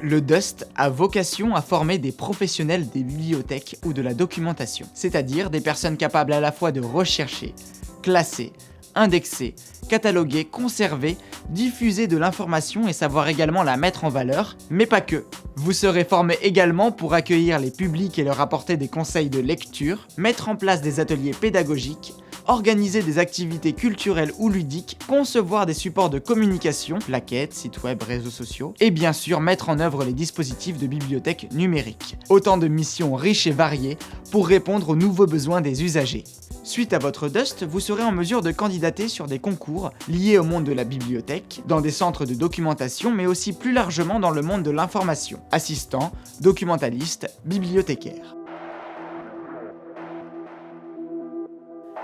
Le DUST a vocation à former des professionnels des bibliothèques ou de la documentation, c'est-à-dire des personnes capables à la fois de rechercher, classer, indexer, cataloguer, conserver, diffuser de l'information et savoir également la mettre en valeur, mais pas que. Vous serez formé également pour accueillir les publics et leur apporter des conseils de lecture, mettre en place des ateliers pédagogiques, organiser des activités culturelles ou ludiques, concevoir des supports de communication, plaquettes, sites web, réseaux sociaux, et bien sûr mettre en œuvre les dispositifs de bibliothèque numérique. Autant de missions riches et variées pour répondre aux nouveaux besoins des usagers. Suite à votre DUST, vous serez en mesure de candidater sur des concours liés au monde de la bibliothèque, dans des centres de documentation, mais aussi plus largement dans le monde de l'information. Assistant, documentaliste, bibliothécaire.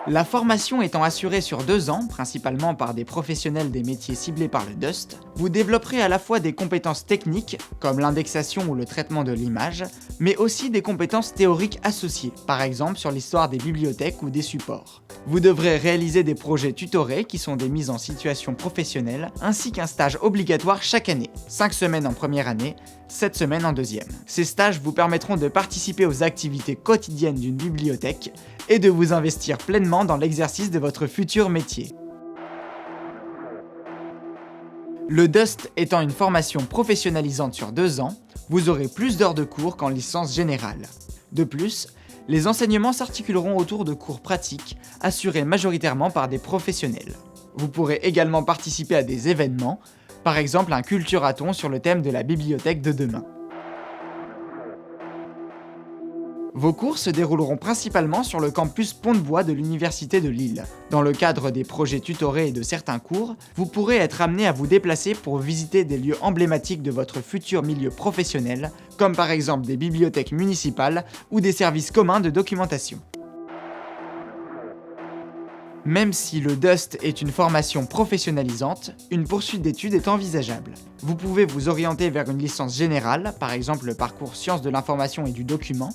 La formation étant assurée sur 2 ans, principalement par des professionnels des métiers ciblés par le DUST, vous développerez à la fois des compétences techniques, comme l'indexation ou le traitement de l'image, mais aussi des compétences théoriques associées, par exemple sur l'histoire des bibliothèques ou des supports. Vous devrez réaliser des projets tutorés qui sont des mises en situation professionnelle, ainsi qu'un stage obligatoire chaque année, 5 semaines en première année, 7 semaines en deuxième. Ces stages vous permettront de participer aux activités quotidiennes d'une bibliothèque et de vous investir pleinement dans l'exercice de votre futur métier. Le DUST étant une formation professionnalisante sur 2 ans, vous aurez plus d'heures de cours qu'en licence générale. De plus, les enseignements s'articuleront autour de cours pratiques, assurés majoritairement par des professionnels. Vous pourrez également participer à des événements, par exemple un culturathon sur le thème de la bibliothèque de demain. Vos cours se dérouleront principalement sur le campus Pont-de-Bois de l'Université de Lille. Dans le cadre des projets tutorés et de certains cours, vous pourrez être amené à vous déplacer pour visiter des lieux emblématiques de votre futur milieu professionnel, comme par exemple des bibliothèques municipales ou des services communs de documentation. Même si le DUST est une formation professionnalisante, une poursuite d'études est envisageable. Vous pouvez vous orienter vers une licence générale, par exemple le parcours Sciences de l'information et du document,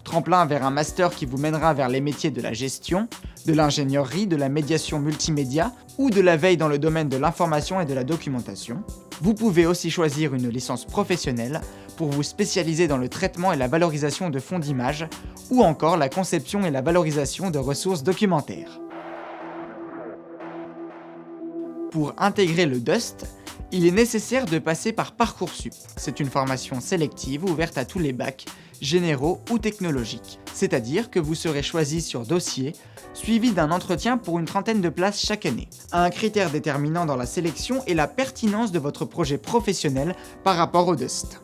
tremplin vers un master qui vous mènera vers les métiers de la gestion, de l'ingénierie, de la médiation multimédia ou de la veille dans le domaine de l'information et de la documentation. Vous pouvez aussi choisir une licence professionnelle pour vous spécialiser dans le traitement et la valorisation de fonds d'images ou encore la conception et la valorisation de ressources documentaires. Pour intégrer le DUST, il est nécessaire de passer par Parcoursup. C'est une formation sélective ouverte à tous les bacs, généraux ou technologiques. C'est-à-dire que vous serez choisi sur dossier, suivi d'un entretien pour une 30aine de places chaque année. Un critère déterminant dans la sélection est la pertinence de votre projet professionnel par rapport au DUST.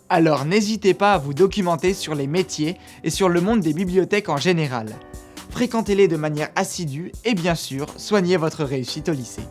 Alors n'hésitez pas à vous documenter sur les métiers et sur le monde des bibliothèques en général. Fréquentez-les de manière assidue et bien sûr, soignez votre réussite au lycée.